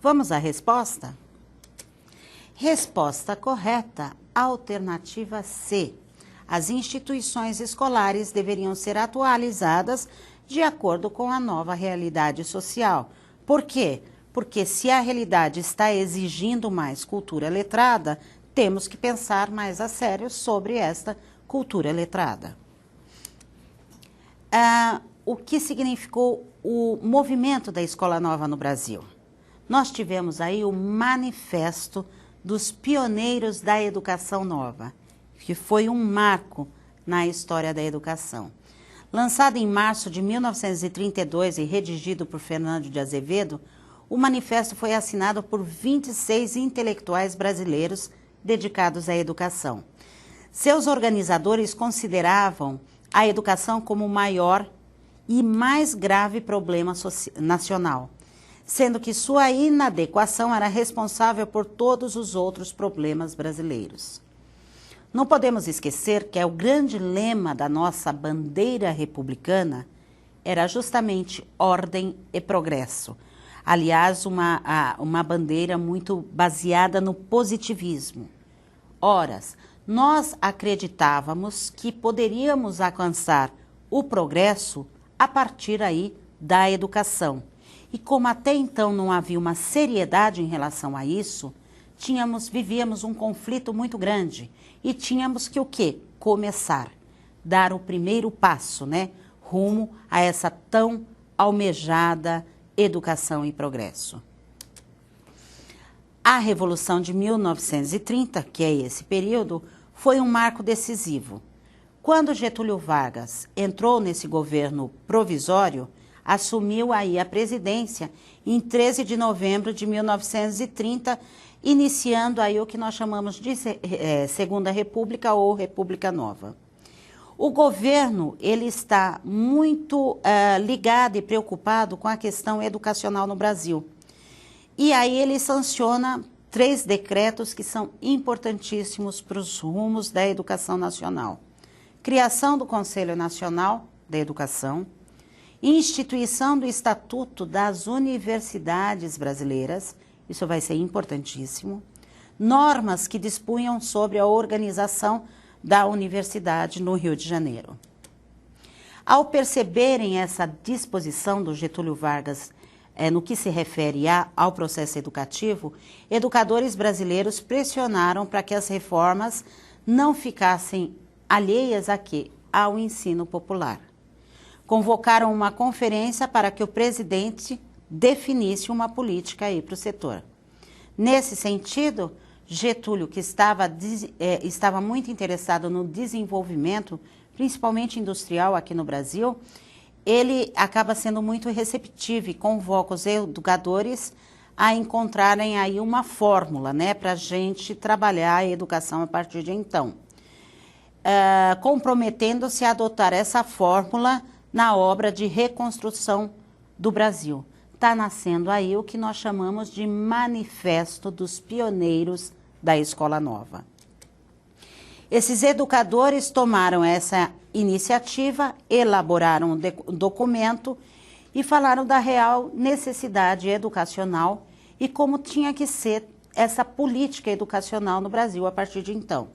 Vamos à resposta? Resposta correta, alternativa C. As instituições escolares deveriam ser atualizadas de acordo com a nova realidade social. Por quê? Porque se a realidade está exigindo mais cultura letrada, temos que pensar mais a sério sobre esta cultura letrada. O que significou o movimento da Escola Nova no Brasil? Nós tivemos aí o Manifesto dos Pioneiros da Educação Nova, que foi um marco na história da educação. Lançado em março de 1932 e redigido por Fernando de Azevedo, o manifesto foi assinado por 26 intelectuais brasileiros dedicados à educação. Seus organizadores consideravam a educação como o maior e mais grave problema nacional, sendo que sua inadequação era responsável por todos os outros problemas brasileiros. Não podemos esquecer que o grande lema da nossa bandeira republicana era justamente ordem e progresso. Aliás, uma bandeira muito baseada no positivismo. Ora, nós acreditávamos que poderíamos alcançar o progresso a partir aí da educação. E como até então não havia uma seriedade em relação a isso, vivíamos um conflito muito grande e tínhamos que o quê? Começar, dar o primeiro passo, né? Rumo a essa tão almejada educação e progresso. A Revolução de 1930, que é esse período, foi um marco decisivo. Quando Getúlio Vargas entrou nesse governo provisório, assumiu aí a presidência em 13 de novembro de 1930, iniciando aí o que nós chamamos de Segunda República ou República Nova. O governo ele está muito ligado e preocupado com a questão educacional no Brasil. E aí ele sanciona 3 decretos que são importantíssimos para os rumos da educação nacional. Criação do Conselho Nacional da Educação, instituição do Estatuto das Universidades Brasileiras, isso vai ser importantíssimo, normas que dispunham sobre a organização da universidade no Rio de Janeiro. Ao perceberem essa disposição do Getúlio Vargas no que se refere ao processo educativo, educadores brasileiros pressionaram para que as reformas não ficassem alheias a quê? Ao ensino popular. Convocaram uma conferência para que o presidente definisse uma política aí para o setor. Nesse sentido, Getúlio, que estava muito interessado no desenvolvimento, principalmente industrial aqui no Brasil, ele acaba sendo muito receptivo e convoca os educadores a encontrarem aí uma fórmula, né, para a gente trabalhar a educação a partir de então. Comprometendo-se a adotar essa fórmula na obra de reconstrução do Brasil. Está nascendo aí o que nós chamamos de Manifesto dos Pioneiros da Escola Nova. Esses educadores tomaram essa iniciativa, elaboraram um documento e falaram da real necessidade educacional e como tinha que ser essa política educacional no Brasil a partir de então.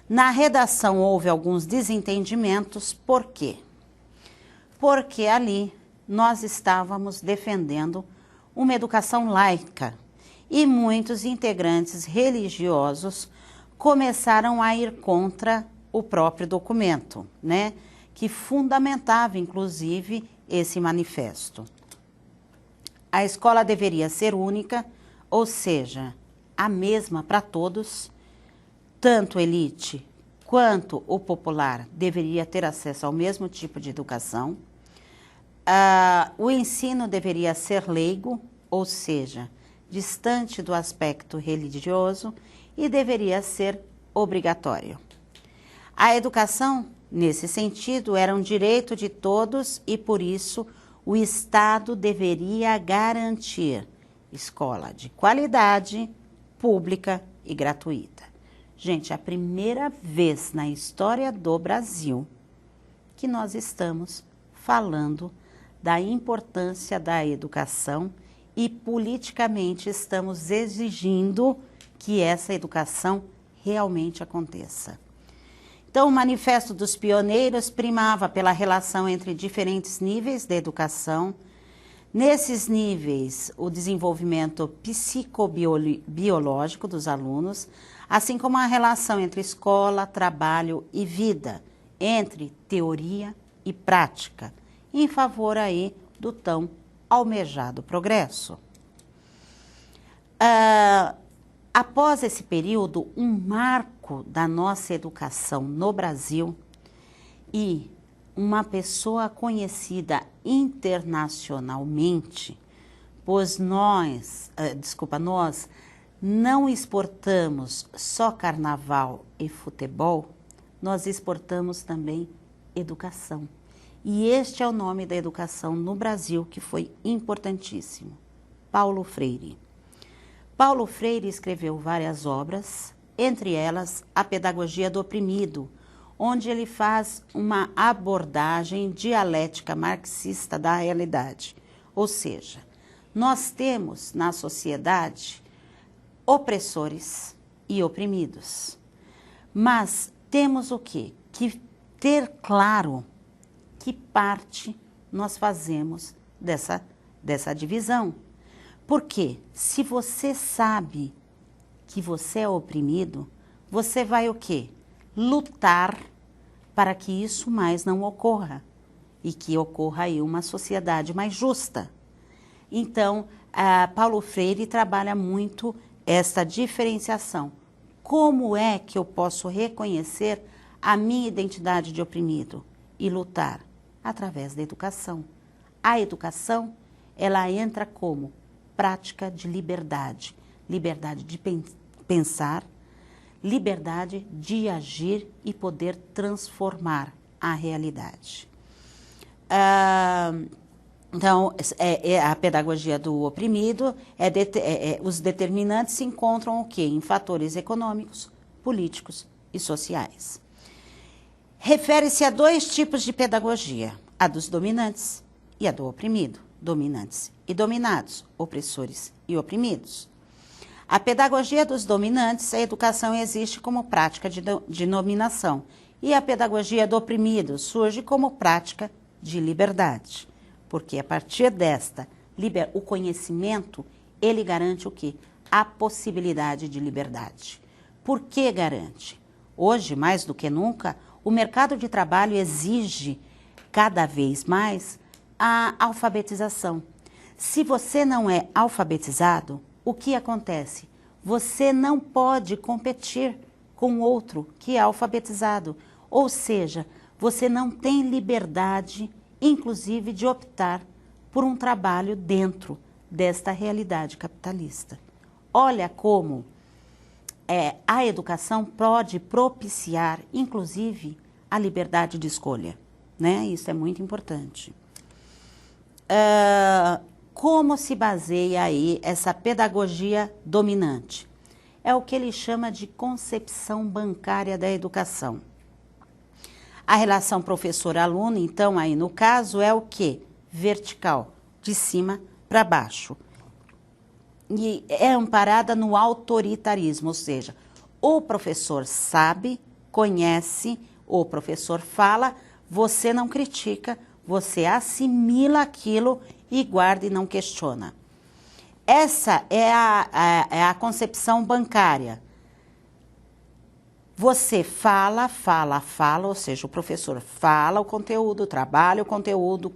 Na redação houve alguns desentendimentos, por quê? Porque ali nós estávamos defendendo uma educação laica e muitos integrantes religiosos começaram a ir contra o próprio documento, né, que fundamentava, inclusive, esse manifesto. A escola deveria ser única, ou seja, a mesma para todos, tanto elite quanto o popular deveria ter acesso ao mesmo tipo de educação. O ensino deveria ser leigo, ou seja, distante do aspecto religioso e deveria ser obrigatório. A educação, nesse sentido, era um direito de todos e, por isso, o Estado deveria garantir escola de qualidade, pública e gratuita. Gente, é a primeira vez na história do Brasil que nós estamos falando da importância da educação e politicamente estamos exigindo que essa educação realmente aconteça. Então, o Manifesto dos Pioneiros primava pela relação entre diferentes níveis de educação. Nesses níveis, o desenvolvimento psicobiológico dos alunos, assim como a relação entre escola, trabalho e vida, entre teoria e prática, em favor aí do tão almejado progresso. Após esse período, um marco da nossa educação no Brasil e uma pessoa conhecida internacionalmente, pois nós não exportamos só carnaval e futebol, nós exportamos também educação. E este é o nome da educação no Brasil, que foi importantíssimo: Paulo Freire. Paulo Freire escreveu várias obras, entre elas A Pedagogia do Oprimido, onde ele faz uma abordagem dialética marxista da realidade. Ou seja, nós temos na sociedade opressores e oprimidos. Mas temos o quê? Que ter claro que parte nós fazemos dessa divisão. Porque se você sabe que você é oprimido, você vai o quê? Lutar para que isso mais não ocorra e que ocorra aí uma sociedade mais justa. Então, Paulo Freire trabalha muito esta diferenciação. Como é que eu posso reconhecer a minha identidade de oprimido e lutar? Através da educação. A educação, ela entra como prática de liberdade. Liberdade de pensar, liberdade de agir e poder transformar a realidade. Então, a pedagogia do oprimido, os determinantes se encontram o quê? Em fatores econômicos, políticos e sociais. Refere-se a dois tipos de pedagogia: a dos dominantes e a do oprimido. Dominantes e dominados, opressores e oprimidos. A pedagogia dos dominantes, a educação existe como prática de dominação, e a pedagogia do oprimido surge como prática de liberdade. Porque a partir desta, o conhecimento, ele garante o quê? A possibilidade de liberdade. Por que garante? Hoje, mais do que nunca, o mercado de trabalho exige cada vez mais a alfabetização. Se você não é alfabetizado, o que acontece? Você não pode competir com outro que é alfabetizado. Ou seja, você não tem liberdade, inclusive, de optar por um trabalho dentro desta realidade capitalista. Olha como a educação pode propiciar, inclusive, a liberdade de escolha, né? Isso é muito importante. Como se baseia aí essa pedagogia dominante? É o que ele chama de concepção bancária da educação. A relação professor-aluno, então, aí no caso, é o quê? Vertical, de cima para baixo. E é amparada no autoritarismo, ou seja, o professor sabe, conhece, o professor fala, você não critica, você assimila aquilo e guarda e não questiona. Essa é a concepção bancária. Você fala, ou seja, o professor fala o conteúdo, trabalha o conteúdo,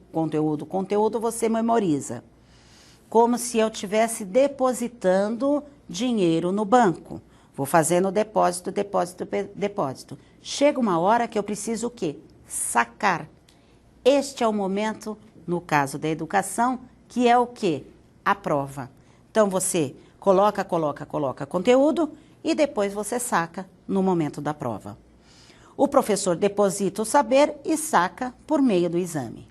você memoriza. Como se eu estivesse depositando dinheiro no banco. Vou fazendo depósito. Chega uma hora que eu preciso o quê? Sacar. Este é o momento, no caso da educação, que é o quê? A prova. Então, você coloca conteúdo e depois você saca no momento da prova. O professor deposita o saber e saca por meio do exame.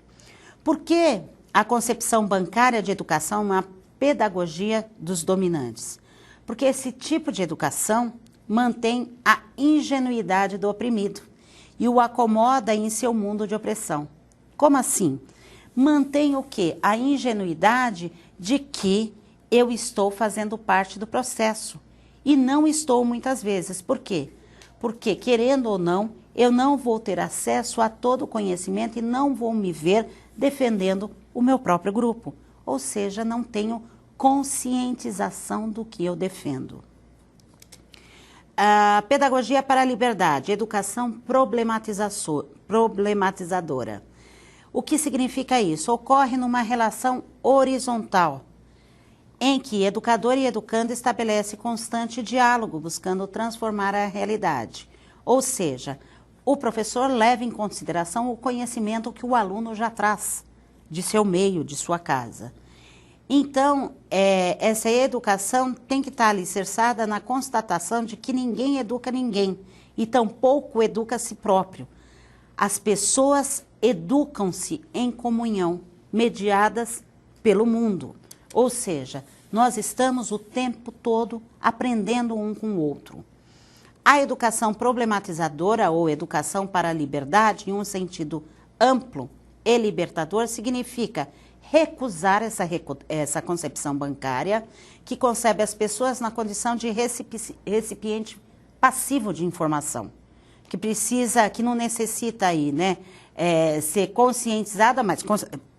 Por que a concepção bancária de educação é uma pedagogia dos dominantes? Porque esse tipo de educação mantém a ingenuidade do oprimido e o acomoda em seu mundo de opressão. Como assim? mantém o quê? A ingenuidade de que eu estou fazendo parte do processo. E não estou muitas vezes. Por quê? Porque, querendo ou não, eu não vou ter acesso a todo o conhecimento e não vou me ver defendendo o meu próprio grupo. Ou seja, não tenho conscientização do que eu defendo. A pedagogia para a liberdade, educação problematizadora. O que significa isso? Ocorre numa relação horizontal, em que educador e educando estabelecem constante diálogo, buscando transformar a realidade. Ou seja, o professor leva em consideração o conhecimento que o aluno já traz de seu meio, de sua casa. Então, essa educação tem que estar alicerçada na constatação de que ninguém educa ninguém e tampouco educa a si próprio. As pessoas educam-se em comunhão, mediadas pelo mundo. Ou seja, nós estamos o tempo todo aprendendo um com o outro. A educação problematizadora ou educação para a liberdade, em um sentido amplo e libertador, significa recusar essa concepção bancária que concebe as pessoas na condição de recipiente passivo de informação, que não necessita aí, né, ser conscientizada,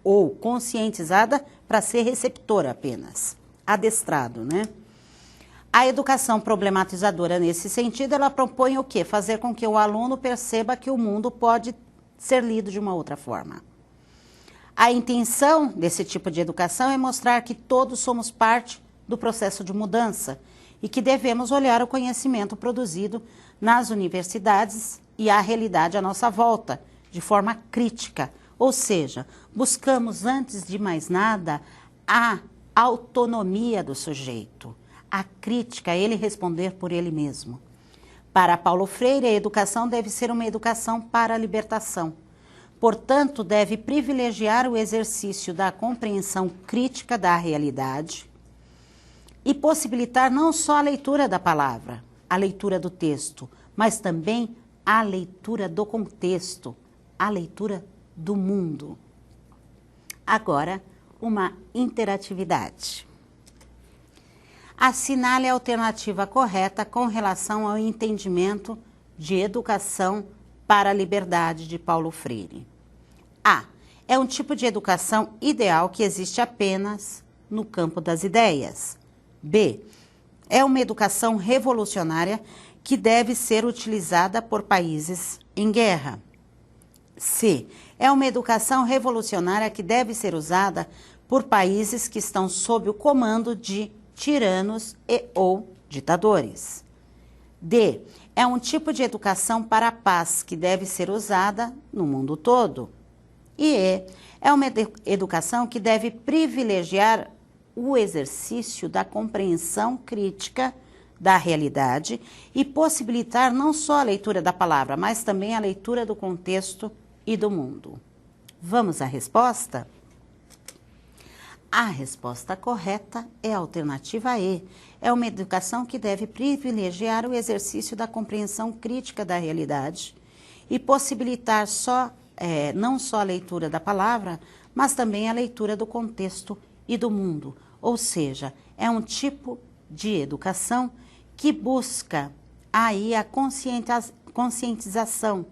ou conscientizada para ser receptora apenas, adestrado, né? A educação problematizadora, nesse sentido, ela propõe o quê? Fazer com que o aluno perceba que o mundo pode ser lido de uma outra forma. A intenção desse tipo de educação é mostrar que todos somos parte do processo de mudança e que devemos olhar o conhecimento produzido nas universidades e a realidade à nossa volta, de forma crítica. Ou seja, buscamos, antes de mais nada, a autonomia do sujeito, a crítica, ele responder por ele mesmo. Para Paulo Freire, a educação deve ser uma educação para a libertação. Portanto, deve privilegiar o exercício da compreensão crítica da realidade e possibilitar não só a leitura da palavra, a leitura do texto, mas também a leitura do contexto, a leitura do mundo. Agora, uma interatividade. Assinale a alternativa correta com relação ao entendimento de educação para a liberdade de Paulo Freire. A. É um tipo de educação ideal que existe apenas no campo das ideias. B. É uma educação revolucionária que deve ser utilizada por países em guerra. C. É uma educação revolucionária que deve ser usada por países que estão sob o comando de tiranos ou ditadores. D. É um tipo de educação para a paz que deve ser usada no mundo todo. E E. É uma educação que deve privilegiar o exercício da compreensão crítica da realidade e possibilitar não só a leitura da palavra, mas também a leitura do contexto e do mundo. Vamos à resposta? A resposta correta é a alternativa E. É uma educação que deve privilegiar o exercício da compreensão crítica da realidade e possibilitar não só a leitura da palavra, mas também a leitura do contexto e do mundo. Ou seja, é um tipo de educação que busca aí a conscientização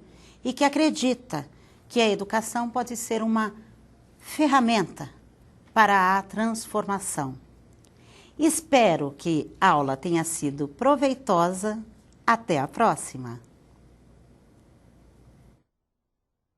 e que acredita que a educação pode ser uma ferramenta para a transformação. Espero que a aula tenha sido proveitosa. Até a próxima!